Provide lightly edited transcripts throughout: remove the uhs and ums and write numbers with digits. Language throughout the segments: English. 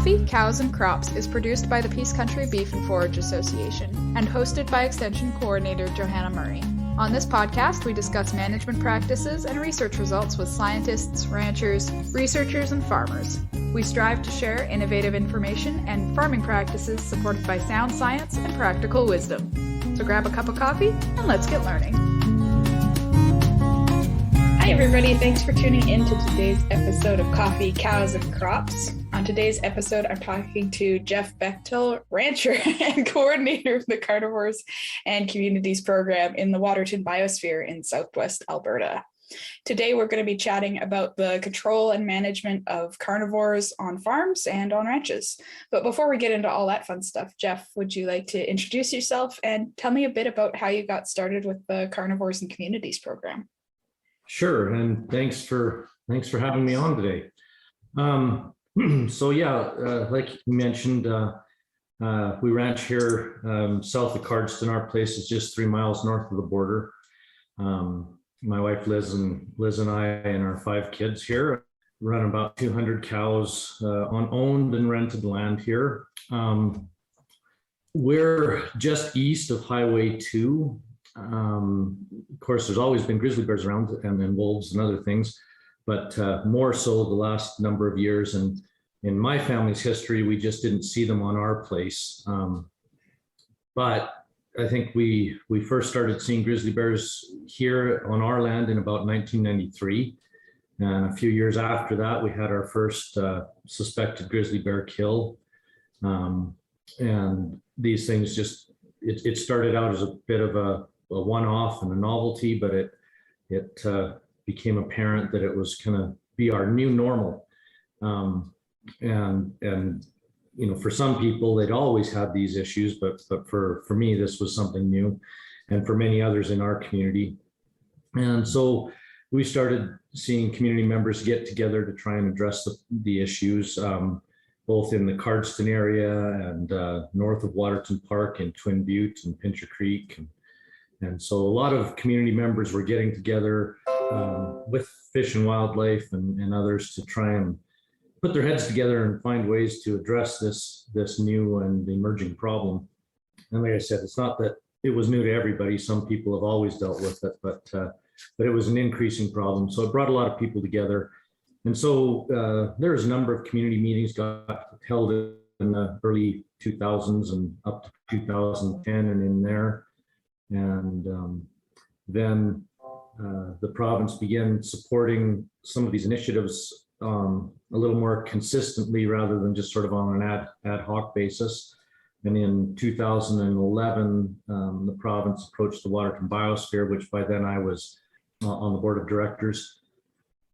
Coffee, Cows, and Crops is produced by the Peace Country Beef and Forage Association and hosted by Extension Coordinator Johanna Murray. On this podcast, we discuss management practices and research results with scientists, ranchers, researchers, and farmers. We strive to share innovative information and farming practices supported by sound science and practical wisdom. So grab a cup of coffee and let's get learning. Hi everybody, thanks for tuning in to today's episode of Coffee, Cows, and Crops. On today's episode, I'm talking to Jeff Bectell, rancher and coordinator of the Carnivores and Communities Program in the Waterton Biosphere in southwest Alberta. Today, we're going to be chatting about the control and management of carnivores on farms and on ranches. But before we get into all that fun stuff, Jeff, would you like to introduce yourself and tell me a bit about how you got started with the Carnivores and Communities Program? Sure, and thanks for having me on today. Like you mentioned, we ranch here south of Cardston. Our place is just 3 miles north of the border. My wife Liz and I and our 5 kids here run about 200 cows on owned and rented land here. We're just east of Highway 2. Of course, there's always been grizzly bears around and wolves and other things, but more so the last number of years. And in my family's history, we just didn't see them on our place. But I think we first started seeing grizzly bears here on our land in about 1993. And a few years after that, we had our first suspected grizzly bear kill. And these things it started out as a bit of a one-off and a novelty, but it became apparent that it was going to be our new normal. And you know, for some people, they'd always had these issues, but for me, this was something new, and for many others in our community. And so we started seeing community members get together to try and address the issues, both in the Cardston area and north of Waterton Park and Twin Butte and Pincher Creek. And so a lot of community members were getting together with Fish and Wildlife and others to try and put their heads together and find ways to address this new and emerging problem. And like I said, it's not that it was new to everybody. Some people have always dealt with it, but it was an increasing problem. So it brought a lot of people together. And so there's a number of community meetings got held in the early 2000s and up to 2010 and in there. And then the province began supporting some of these initiatives a little more consistently rather than just sort of on an ad hoc basis. And in 2011, the province approached the Waterton Biosphere, which by then I was on the board of directors.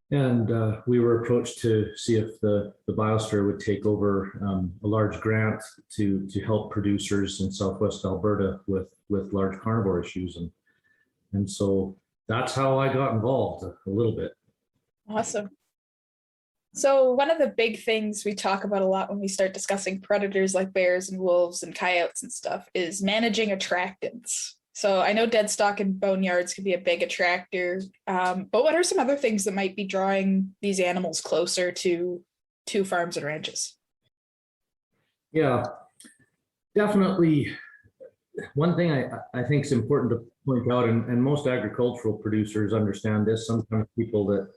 And we were approached to see if the biosphere would take over a large grant to help producers in Southwest Alberta with large carnivore issues. And so that's how I got involved a little bit. Awesome. So one of the big things we talk about a lot when we start discussing predators like bears and wolves and coyotes and stuff is managing attractants. So I know dead stock and boneyards can be a big attractor, but what are some other things that might be drawing these animals closer to farms and ranches? Yeah, definitely. One thing I think is important to point out, and most agricultural producers understand this. Sometimes people that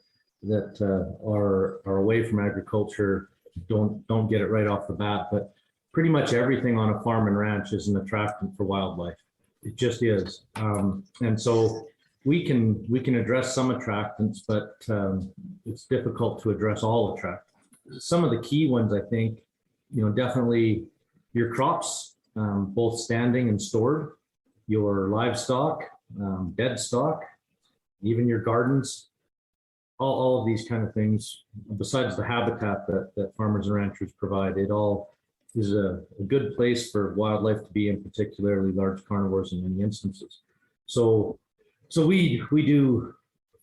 are away from agriculture don't get it right off the bat, but pretty much everything on a farm and ranch is an attractant for wildlife. It just is. And so we can address some attractants, but it's difficult to address all attractants. Some of the key ones, I think, definitely your crops, both standing and stored, your livestock, dead stock, even your gardens, all of these kind of things, besides the habitat that farmers and ranchers provide, it all is a good place for wildlife to be in, particularly large carnivores in many instances. So we do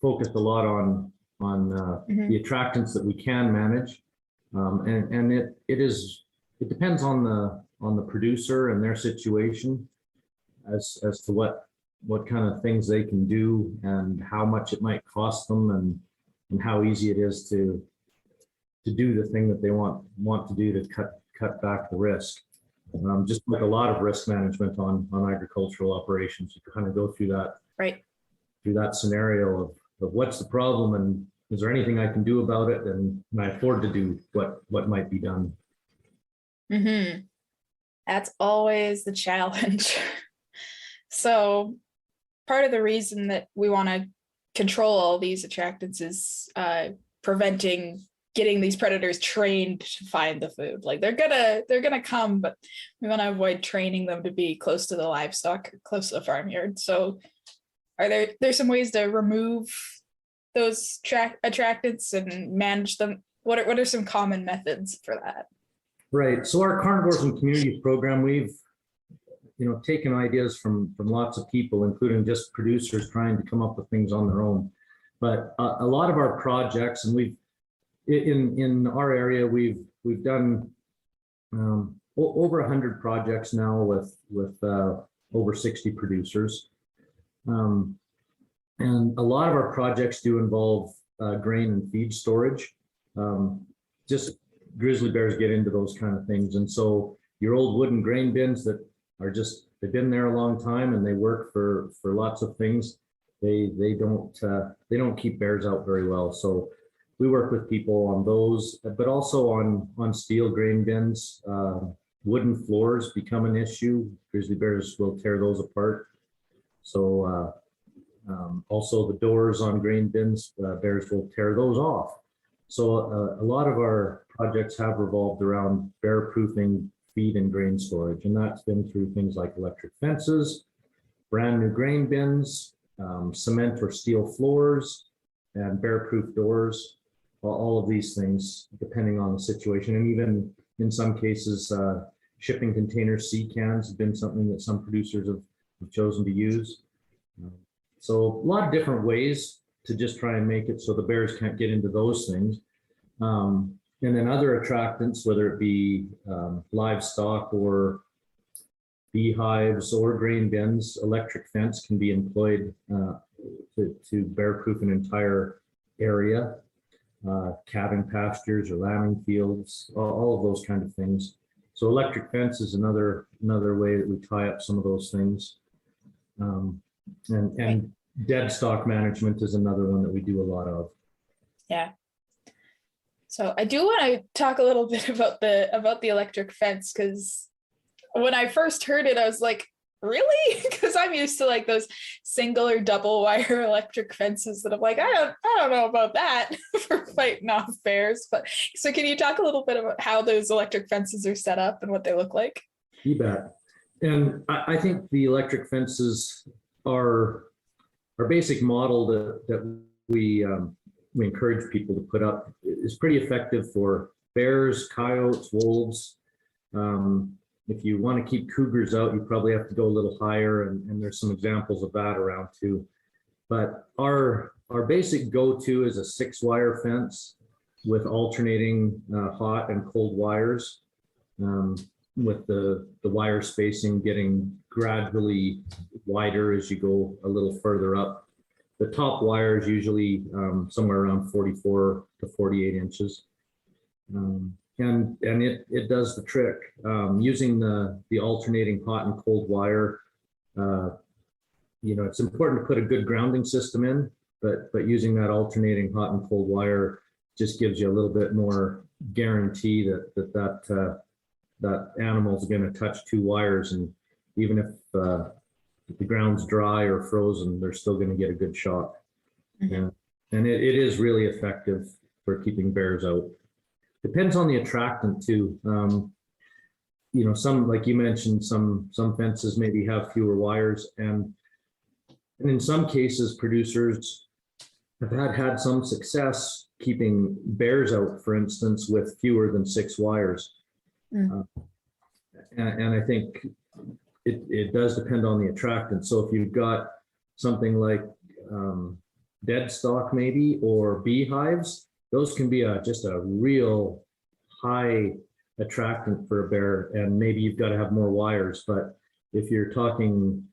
focus a lot on the attractants that we can manage, and it depends on the producer and their situation as to what kind of things they can do and how much it might cost them and how easy it is to do the thing that they want to do to cut back the risk. Just like a lot of risk management on agricultural operations, you kind of go through that through that scenario of what's the problem and is there anything I can do about it, and can I afford to do what might be done. Mm-hmm. That's always the challenge. So part of the reason that we want to control all these attractants is preventing getting these predators trained to find the food. Like they're gonna come, but we want to avoid training them to be close to the livestock, close to the farmyard. So are there's some ways to remove those attractants and manage them? What are some common methods for that? Right. So our Carnivores and Communities Program, we've taken ideas from lots of people, including just producers trying to come up with things on their own. But a lot of our projects, and we've in our area, we've done over 100 projects now with over 60 producers. And a lot of our projects do involve grain and feed storage. Just grizzly bears get into those kind of things. And so your old wooden grain bins that are they've been there a long time and they work for lots of things. They don't keep bears out very well. So we work with people on those, but also on steel grain bins. Wooden floors become an issue. Grizzly bears will tear those apart. So also the doors on grain bins, bears will tear those off. So a lot of our projects have revolved around bear proofing feed and grain storage, and that's been through things like electric fences, brand new grain bins, cement or steel floors, and bear proof doors. All of these things, depending on the situation, and even in some cases, shipping containers, sea cans have been something that some producers have chosen to use. So a lot of different ways to just try and make it so the bears can't get into those things. And then other attractants, whether it be livestock or beehives or grain bins, electric fence can be employed to bear proof an entire area. Calving pastures or lambing fields, all of those kind of things. So electric fence is another way that we tie up some of those things. And dead stock management is another one that we do a lot of. Yeah. So I do want to talk a little bit about the electric fence, because when I first heard it, I was like, really? Because I'm used to like those single or double wire electric fences that I'm like, I don't know about that for fighting off bears. But so can you talk a little bit about how those electric fences are set up and what they look like? You bet. And I think the electric fences are our basic model that we encourage people to put up is pretty effective for bears, coyotes, wolves. If you want to keep cougars out, you probably have to go a little higher, and there's some examples of that around too. But our basic go-to is a 6-wire fence with alternating hot and cold wires, with the wire spacing getting gradually wider as you go a little further up. The top wire is usually somewhere around 44 to 48 inches. And it does the trick. Using the alternating hot and cold wire, it's important to put a good grounding system in, but using that alternating hot and cold wire just gives you a little bit more guarantee that animal is going to touch 2 wires, and even if the ground's dry or frozen, they're still going to get a good shot. Mm-hmm. And it is really effective for keeping bears out. Depends on the attractant too. Some, like you mentioned, some fences maybe have fewer wires, and in some cases producers have had some success keeping bears out, for instance, with fewer than 6 wires. Mm. And I think it does depend on the attractant. So if you've got something like dead stock maybe, or beehives, those can be just a real high attractant for a bear, and maybe you've got to have more wires. But if you're talking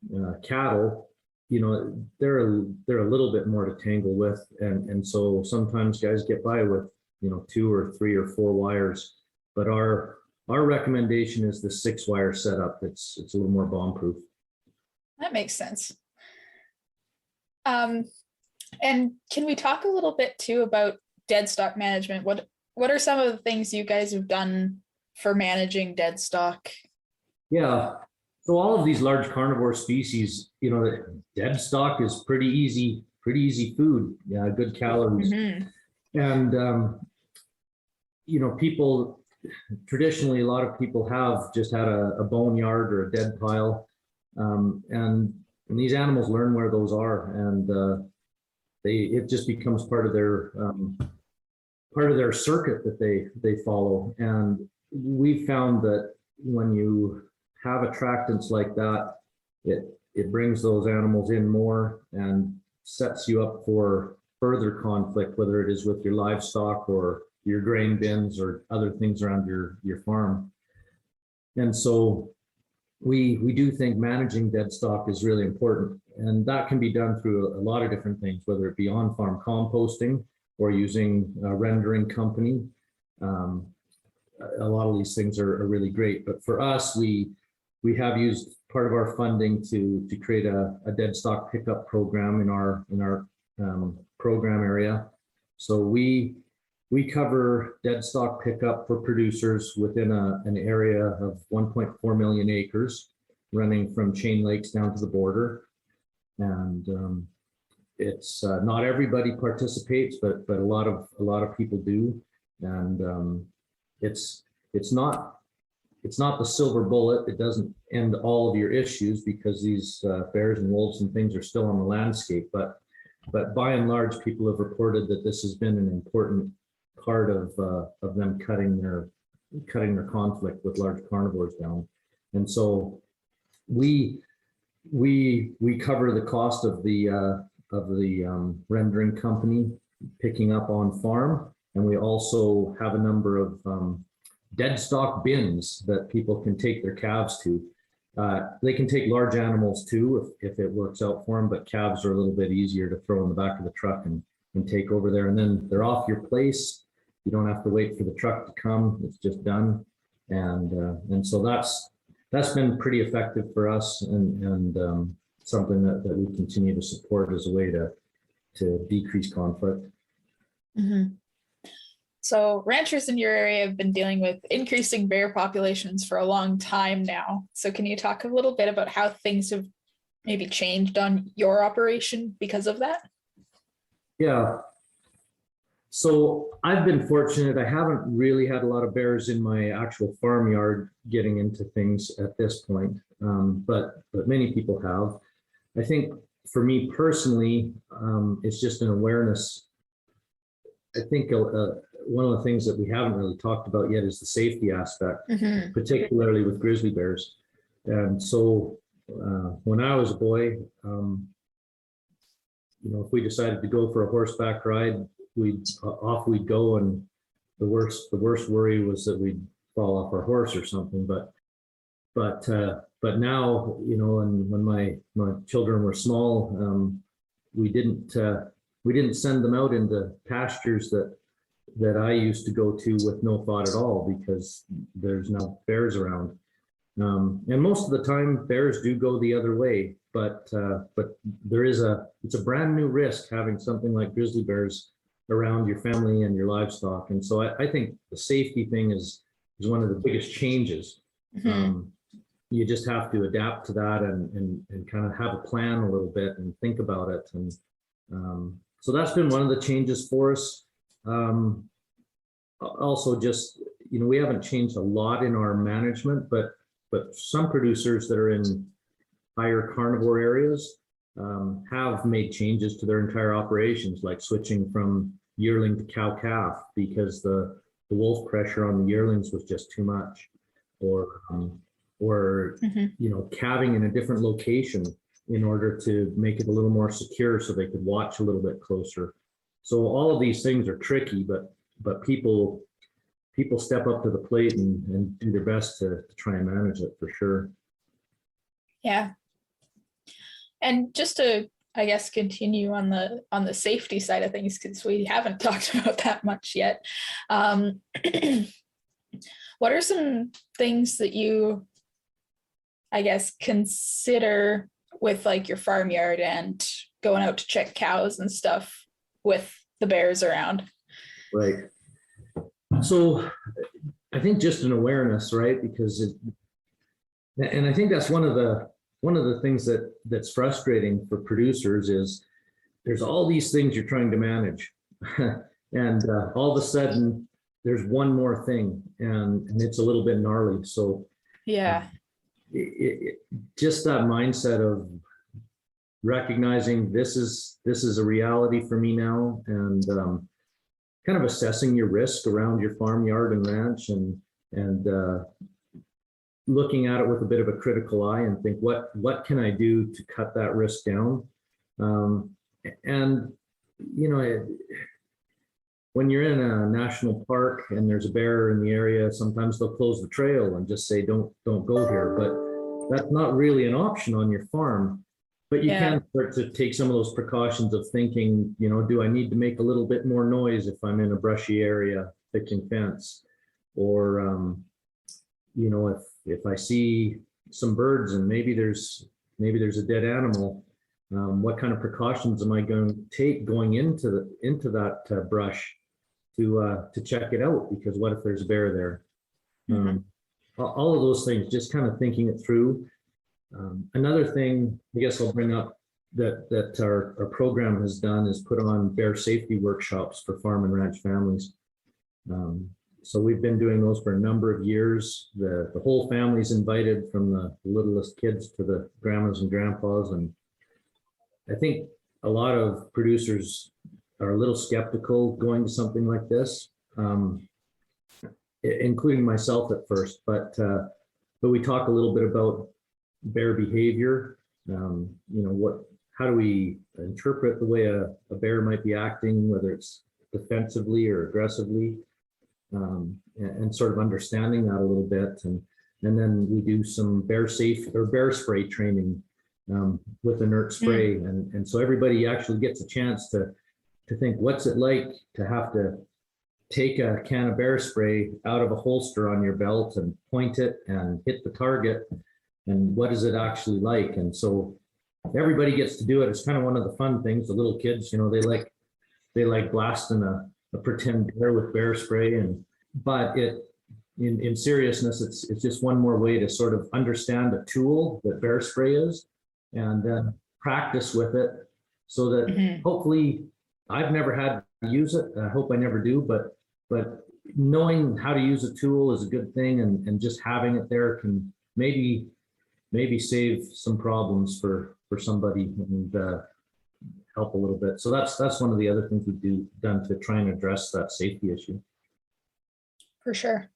cattle, they're a little bit more to tangle with, and so sometimes guys get by with 2 or 3 or 4 wires, but our recommendation is the 6-wire setup. It's a little more bomb proof. That makes sense. And can we talk a little bit too about dead stock management? What are some of the things you guys have done for managing dead stock? Yeah. So all of these large carnivore species, dead stock is pretty easy food. Yeah, good calories. And people traditionally, a lot of people have just had a boneyard or a dead pile, and these animals learn where those are, and it just becomes part of their circuit that they follow. And we found that when you have attractants like that, it brings those animals in more and sets you up for further conflict, whether it is with your livestock or your grain bins or other things around your farm. And so we do think managing dead stock is really important, and that can be done through a lot of different things, whether it be on-farm composting or using a rendering company. A lot of these things are really great, but for us, we have used part of our funding to create a dead stock pickup program in our program area. So we cover dead stock pickup for producers within an area of 1.4 million acres, running from Chain Lakes down to the border. And it's not everybody participates, but a lot of people do. And it's not the silver bullet. It doesn't end all of your issues, because these bears and wolves and things are still on the landscape. But by and large, people have reported that this has been an important part of them cutting their conflict with large carnivores down. And so we cover the cost of the rendering company picking up on farm, and we also have a number of dead stock bins that people can take their calves to. They can take large animals too if it works out for them, but calves are a little bit easier to throw in the back of the truck and take over there, and then they're off your place. You don't have to wait for the truck to come. It's just done. And so that's been pretty effective for us, and something that we continue to support as a way to decrease conflict. Mm-hmm. So ranchers in your area have been dealing with increasing bear populations for a long time now. So can you talk a little bit about how things have maybe changed on your operation because of that? Yeah. So I've been fortunate. I haven't really had a lot of bears in my actual farmyard getting into things at this point, but many people have. I think for me personally, it's just an awareness. I think one of the things that we haven't really talked about yet is the safety aspect, particularly with grizzly bears. And so when I was a boy, if we decided to go for a horseback ride, we'd go, and the worst worry was that we'd fall off our horse or something. But now, and when my children were small, we didn't send them out into pastures that I used to go to with no thought at all, because there's no bears around. And most of the time bears do go the other way, but it's a brand new risk having something like grizzly bears around your family and your livestock. And so I think the safety thing is one of the biggest changes. You just have to adapt to that and kind of have a plan a little bit and think about it. And so that's been one of the changes for us. Also, just, we haven't changed a lot in our management, but some producers that are in higher carnivore areas have made changes to their entire operations, like switching from yearling to cow-calf because the wolf pressure on the yearlings was just too much, or calving in a different location in order to make it a little more secure so they could watch a little bit closer. So all of these things are tricky, but people step up to the plate and do their best to try and manage it, for sure. Yeah. And just to I guess, continue on the safety side of things, because we haven't talked about that much yet. What are some things that you, I guess, consider with like your farmyard and going out to check cows and stuff with the bears around? Right. So I think just an awareness, right? And I think that's one of the things that's frustrating for producers is there's all these things you're trying to manage, and all of a sudden there's one more thing, and it's a little bit gnarly. So Yeah. Just that mindset of recognizing this is a reality for me now, and kind of assessing your risk around your farmyard and ranch, and looking at it with a bit of a critical eye and think, what can I do to cut that risk down? And when you're in a national park and there's a bear in the area, sometimes they'll close the trail and just say, don't go here. But that's not really an option on your farm. But you can start to take some of those precautions of thinking, do I need to make a little bit more noise if I'm in a brushy area fixing fence? Or, if I see some birds and maybe there's a dead animal, what kind of precautions am I going to take going into that brush to check it out? Because what if there's a bear there? Mm-hmm. All of those things, just kind of thinking it through. Another thing I guess I'll bring up that our program has done is put on bear safety workshops for farm and ranch families. So we've been doing those for a number of years. The whole family's invited, from the littlest kids to the grandmas and grandpas. And I think a lot of producers are a little skeptical going to something like this, including myself at first. But we talk a little bit about bear behavior. How do we interpret the way a bear might be acting, whether it's defensively or aggressively, and sort of understanding that a little bit. And then we do some bear spray training with inert spray. And so everybody actually gets a chance to think, what's it like to have to take a can of bear spray out of a holster on your belt and point it and hit the target, and what is it actually like? And so everybody gets to do it. It's kind of one of the fun things. The little kids, they like blasting a pretend bear with bear spray, but in seriousness, it's just one more way to sort of understand a tool that bear spray is, and then practice with it, so that hopefully, I've never had to use it. I hope I never do, but knowing how to use a tool is a good thing, and just having it there can maybe save some problems for somebody and help a little bit. So that's one of the other things we've done to try and address that safety issue. For sure.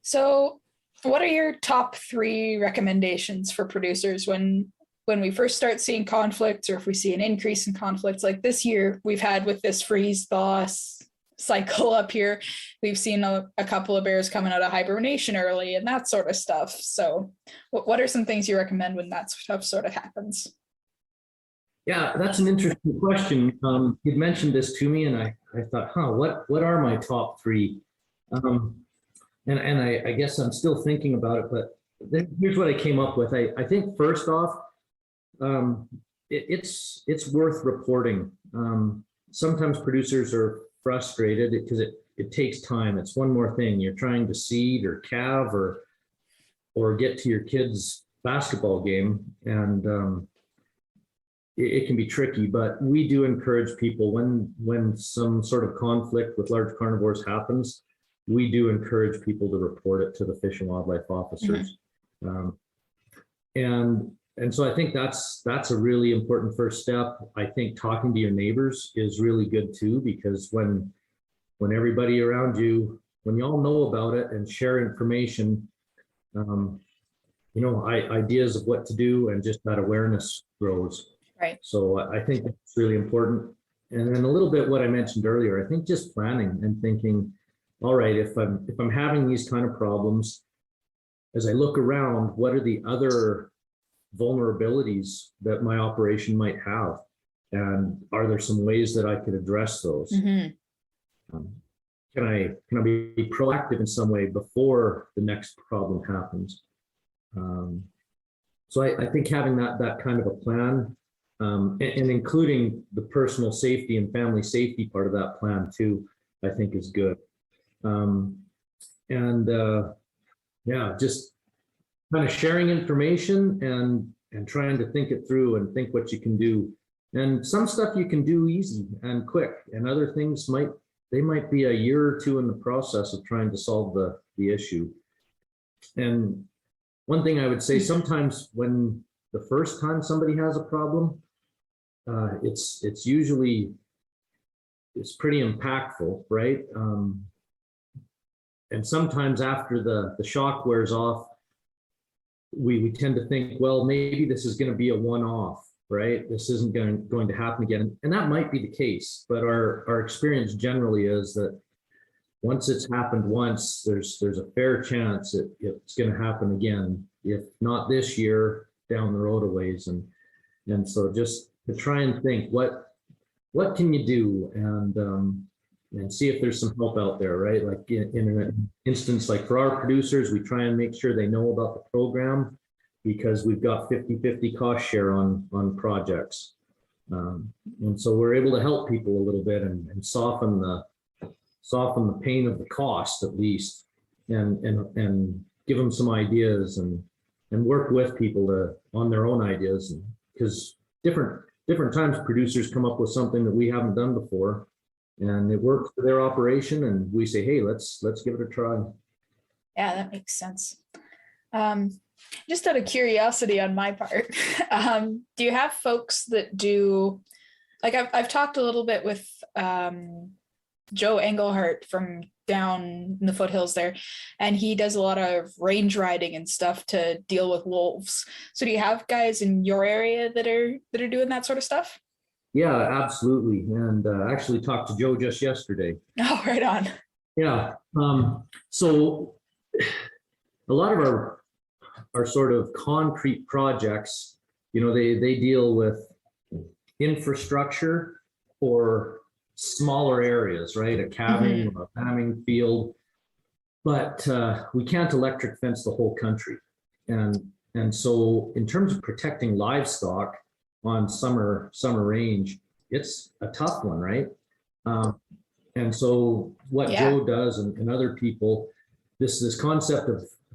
So what are your top 3 recommendations for producers when we first start seeing conflicts, or if we see an increase in conflicts like this year we've had with this freeze thaw cycle up here? We've seen a couple of bears coming out of hibernation early and that sort of stuff. So what are some things you recommend when that stuff sort of happens? Yeah, that's an interesting question. You'd mentioned this to me, and I thought, what are my top 3? And I guess I'm still thinking about it, but here's what I came up with. I think first off, it's worth reporting. Sometimes producers are frustrated because it takes time. It's one more thing. You're trying to seed or calve or get to your kid's basketball game, and it can be tricky. But we do encourage people, when some sort of conflict with large carnivores happens, we do encourage people to report it to the Fish and Wildlife officers. And so I think that's a really important first step. I think talking to your neighbors is really good too, because when everybody around you, when you all know about it and share information, ideas of what to do, and just that awareness grows. Right. So I think that's really important. And then a little bit what I mentioned earlier, I think just planning and thinking, all right, if I'm having these kind of problems, as I look around, what are the other vulnerabilities that my operation might have? And are there some ways that I could address those? Can I be proactive in some way before the next problem happens? So I think having that kind of a plan, and including the personal safety and family safety part of that plan too, I think is good. Yeah, just kind of sharing information and trying to think it through and think what you can do. And some stuff you can do easy and quick, and other things might be a year or two in the process of trying to solve the issue. And one thing I would say, sometimes when the first time somebody has a problem, it's pretty impactful, right? And sometimes after the shock wears off, we tend to think, well, maybe this is going to be a one-off, right? This isn't going to happen again. And that might be the case, but our experience generally is that once it's happened once, there's a fair chance it's going to happen again, if not this year, down the road a ways. And so just to try and think, what can you do, and see if there's some help out there, right? Like in an instance, like for our producers, we try and make sure they know about the program, because we've got 50-50 cost share on projects. And so we're able to help people a little bit and soften the pain of the cost, at least, and give them some ideas and work with people on their own ideas. Because different times producers come up with something that we haven't done before, and it works for their operation, and we say, hey, let's give it a try. Yeah, that makes sense. Just out of curiosity on my part, do you have folks that do, like I've talked a little bit with Joe Engelhart from down in the foothills there, and he does a lot of range riding and stuff to deal with wolves. So do you have guys in your area that are doing that sort of stuff? Yeah, absolutely. And actually talked to Joe just yesterday. Oh, right on. Yeah. So a lot of our sort of concrete projects, they deal with infrastructure for smaller areas, right? A calving or a lambing field, but we can't electric fence the whole country. And so in terms of protecting livestock on summer range, it's a tough one, right? And so what Joe does and other people, this concept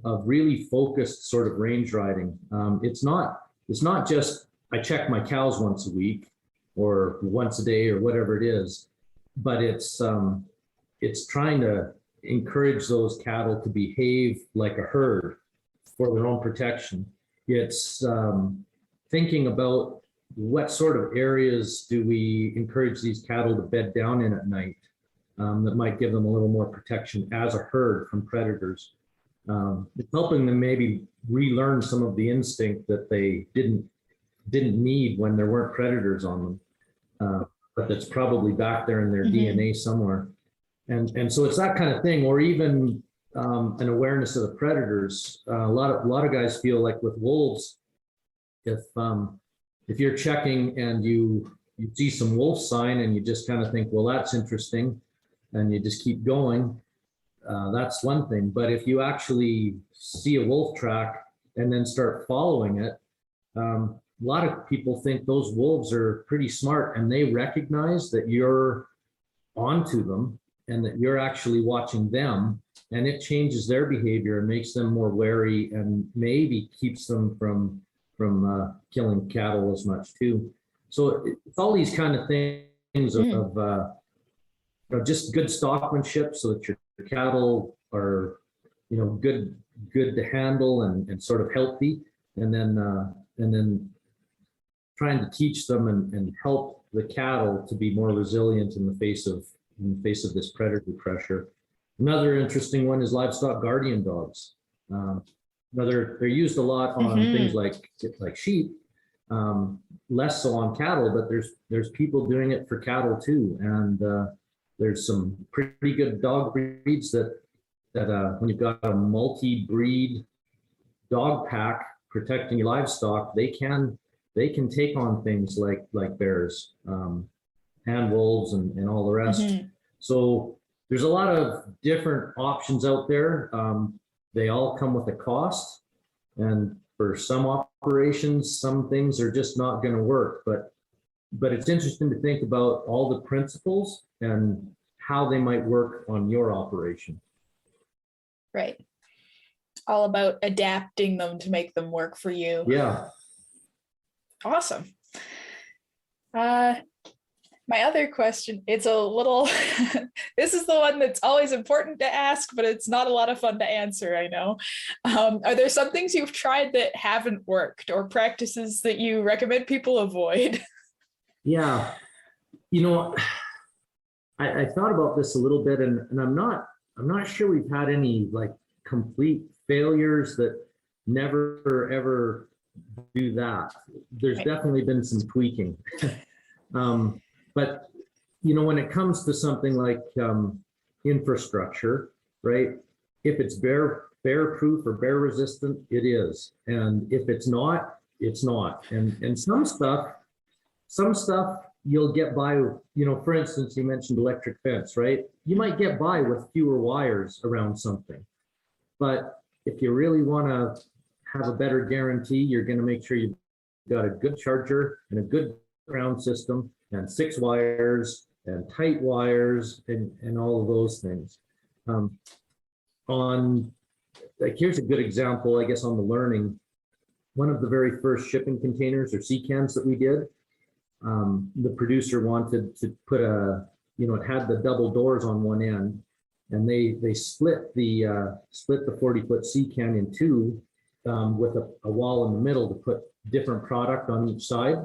of really focused sort of range riding. It's not just I check my cows once a week or once a day or whatever it is, but it's trying to encourage those cattle to behave like a herd for their own protection. It's thinking about what sort of areas do we encourage these cattle to bed down in at night, that might give them a little more protection as a herd from predators. It's helping them maybe relearn some of the instinct that they didn't need when there weren't predators on them, but that's probably back there in their DNA somewhere. And so it's that kind of thing, or even an awareness of the predators. A lot of guys feel like with wolves, if you're checking and you see some wolf sign and you just kind of think, well, that's interesting, and you just keep going, that's one thing. But if you actually see a wolf track and then start following it, a lot of people think those wolves are pretty smart, and they recognize that you're onto them and that you're actually watching them, and it changes their behavior and makes them more wary and maybe keeps them from killing cattle as much too. So it's all these kind of things of just good stockmanship, so that your cattle are good to handle and sort of healthy, and then trying to teach them and help the cattle to be more resilient in the face of this predator pressure. Another interesting one is livestock guardian dogs. They're used a lot on things like sheep, less so on cattle, but there's people doing it for cattle too. And there's some pretty good dog breeds that when you've got a multi-breed dog pack protecting your livestock, they can take on things like bears, and wolves, and all the rest. So there's a lot of different options out there. They all come with a cost, and for some operations, some things are just not going to work. But it's interesting to think about all the principles and how they might work on your operation. Right. All about adapting them to make them work for you. Yeah. Awesome. My other question, it's a little, this is the one that's always important to ask, but it's not a lot of fun to answer, I know. Are there some things you've tried that haven't worked, or practices that you recommend people avoid? Yeah. You know, I thought about this a little bit, and I'm not sure we've had any like complete failures that never ever do that. There's definitely been some tweaking. But you know, when it comes to something like infrastructure, right? If it's bear proof or bear resistant, it is. And if it's not, it's not. And some stuff you'll get by, you know, for instance, you mentioned electric fence, right? You might get by with fewer wires around something. But if you really want to have a better guarantee, you're going to make sure you've got a good charger and a good ground system and 6 wires and tight wires and all of those things. Here's a good example, I guess, on the learning. One of the very first shipping containers or sea cans that we did, the producer wanted to put it had the double doors on one end, and they split the 40-foot sea can in two, with a wall in the middle to put different product on each side.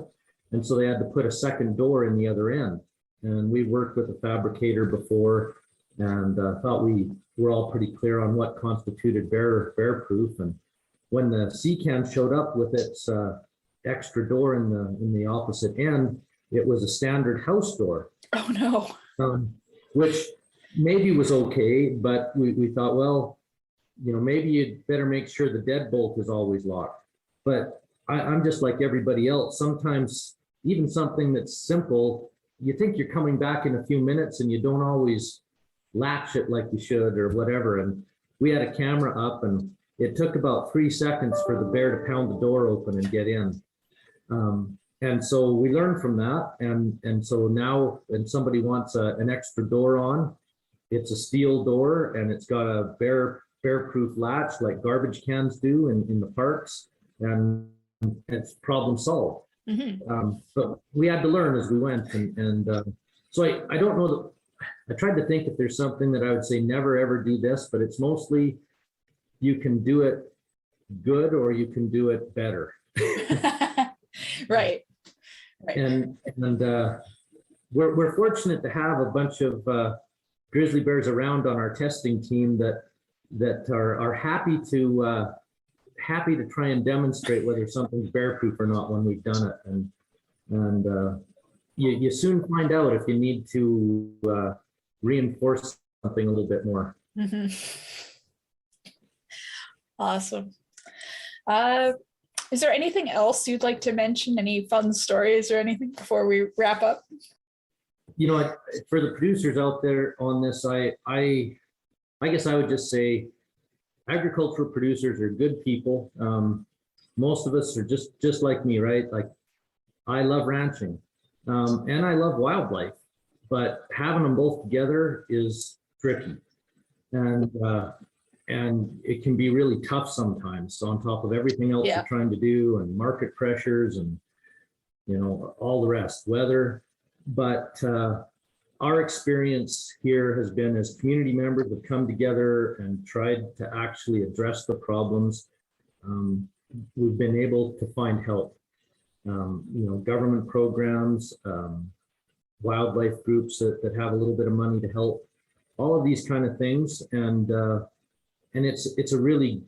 And so they had to put a second door in the other end. And we worked with a fabricator before, and thought we were all pretty clear on what constituted bear proof. And when the sea can showed up with its extra door in the opposite end, it was a standard house door. Oh no. Which maybe was okay, but we thought, well, you know, maybe you'd better make sure the deadbolt is always locked. But I'm just like everybody else. Sometimes even something that's simple, you think you're coming back in a few minutes and you don't always latch it like you should or whatever. And we had a camera up, and it took about 3 seconds for the bear to pound the door open and get in. And so we learned from that. And so now when somebody wants an extra door on, it's a steel door, and it's got a bear-proof latch like garbage cans do in the parks, and it's problem solved. But we had to learn as we went. So I don't know that, I tried to think if there's something that I would say never ever do this, but it's mostly you can do it good or you can do it better. Right. And we're fortunate to have a bunch of grizzly bears around on our testing team that are happy to try and demonstrate whether something's bear proof or not when we've done it. And you soon find out if you need to reinforce something a little bit more. Awesome. Is there anything else you'd like to mention? Any fun stories or anything before we wrap up? You know, for the producers out there on this, I guess I would just say agricultural producers are good people. Most of us are just like me, right? Like, I love ranching, and I love wildlife, but having them both together is tricky, and it can be really tough sometimes. So on top of everything else you're trying to do, and market pressures, and you know, all the rest, weather. But our experience here has been, as community members have come together and tried to actually address the problems, we've been able to find help. You know, government programs, wildlife groups that have a little bit of money to help, all of these kind of things. And it's a really,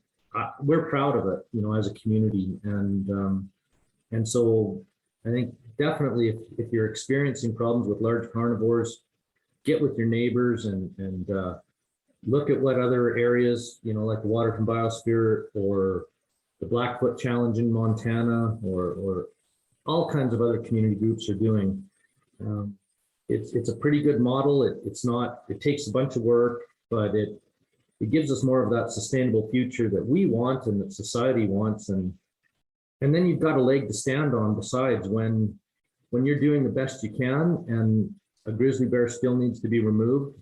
we're proud of it, you know, as a community. And so I think definitely if you're experiencing problems with large carnivores, get with your neighbors and look at what other areas, you know, like the Waterton Biosphere or Blackfoot Challenge in Montana, or all kinds of other community groups are doing. It's a pretty good model. It takes a bunch of work, but it gives us more of that sustainable future that we want and that society wants. And then you've got a leg to stand on besides when you're doing the best you can and a grizzly bear still needs to be removed,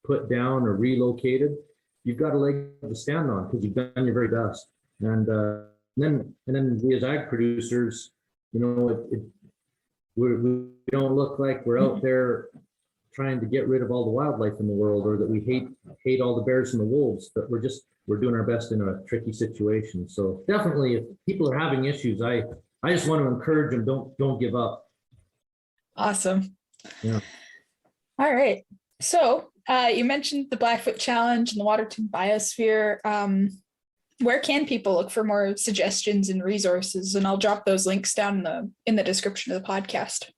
put down or relocated. You've got a leg to stand on because you've done your very best. And then we as ag producers, we don't look like we're out there trying to get rid of all the wildlife in the world, or that we hate all the bears and the wolves, but we're doing our best in a tricky situation. So definitely, if people are having issues, I just want to encourage them, don't give up. Awesome. Yeah. All right. So you mentioned the Blackfoot Challenge and the Waterton Biosphere. Where can people look for more suggestions and resources? And I'll drop those links down in the description of the podcast.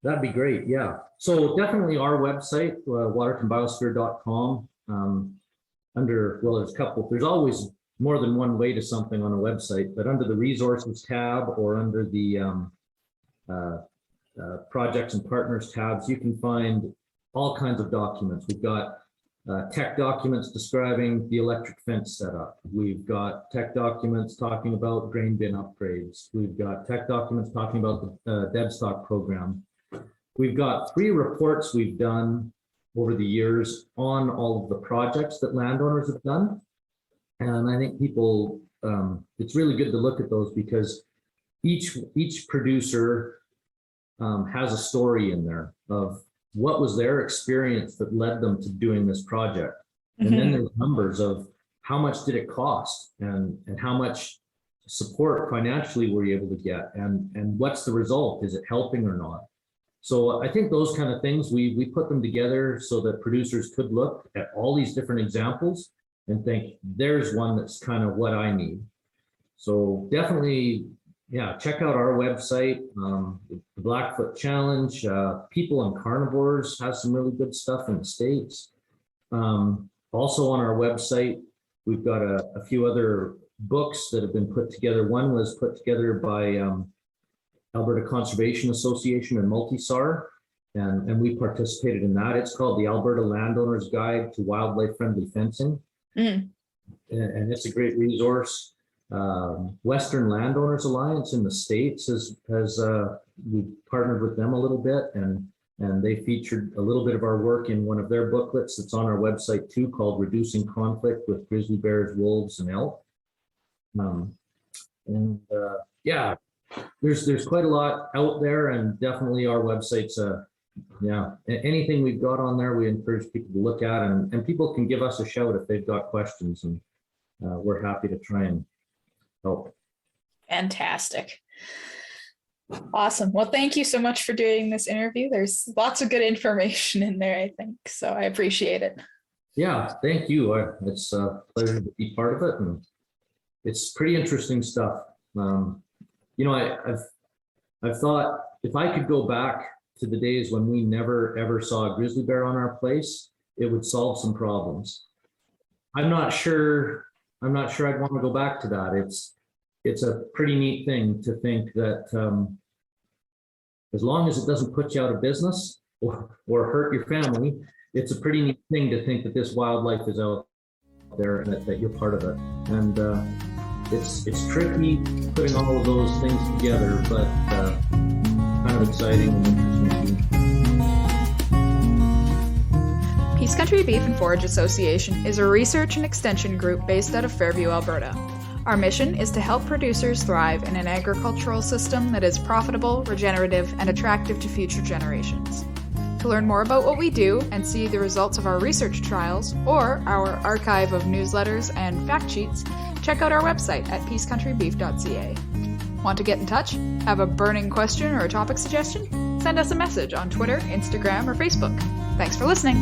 That'd be great. Yeah. So definitely our website, watertonbiosphere.com. There's always more than one way to something on a website, but under the resources tab or under the projects and partners tabs, you can find all kinds of documents. We've got tech documents describing the electric fence setup. We've got tech documents talking about grain bin upgrades. We've got tech documents talking about the dead stock program. We've got 3 reports we've done over the years on all of the projects that landowners have done. And I think people, it's really good to look at those because each producer has a story in there of what was their experience that led them to doing this project. And then there's numbers of how much did it cost and how much support financially were you able to get, and what's the result? Is it helping or not? So I think those kind of things, we put them together so that producers could look at all these different examples and think, there's one that's kind of what I need. So definitely, yeah, check out our website, the Blackfoot Challenge. People and Carnivores has some really good stuff in the States. Also on our website, we've got a few other books that have been put together. One was put together by Alberta Conservation Association and Multisar, and we participated in that. It's called the Alberta Landowner's Guide to Wildlife Friendly Fencing. And it's a great resource. Western Landowners Alliance in the States has we partnered with them a little bit, and they featured a little bit of our work in one of their booklets that's on our website too, called Reducing Conflict with Grizzly Bears, Wolves, and Elk. Yeah, there's quite a lot out there, and definitely our website's anything we've got on there, we encourage people to look at, and people can give us a shout if they've got questions, and we're happy to try and help. Fantastic. Awesome. Well, thank you so much for doing this interview. There's lots of good information in there, I think, so I appreciate it. Yeah, thank you. It's a pleasure to be part of it, and it's pretty interesting stuff. I've thought if I could go back to the days when we never ever saw a grizzly bear on our place, it would solve some problems. I'm not sure I'd want to go back to that. It's a pretty neat thing to think that as long as it doesn't put you out of business or hurt your family, it's a pretty neat thing to think that this wildlife is out there and that you're part of it. And it's tricky putting all of those things together, but kind of exciting and interesting. Peace Country Beef and Forage Association is a research and extension group based out of Fairview, Alberta. Our mission is to help producers thrive in an agricultural system that is profitable, regenerative, and attractive to future generations. To learn more about what we do and see the results of our research trials or our archive of newsletters and fact sheets, check out our website at peacecountrybeef.ca. Want to get in touch? Have a burning question or a topic suggestion? Send us a message on Twitter, Instagram, or Facebook. Thanks for listening.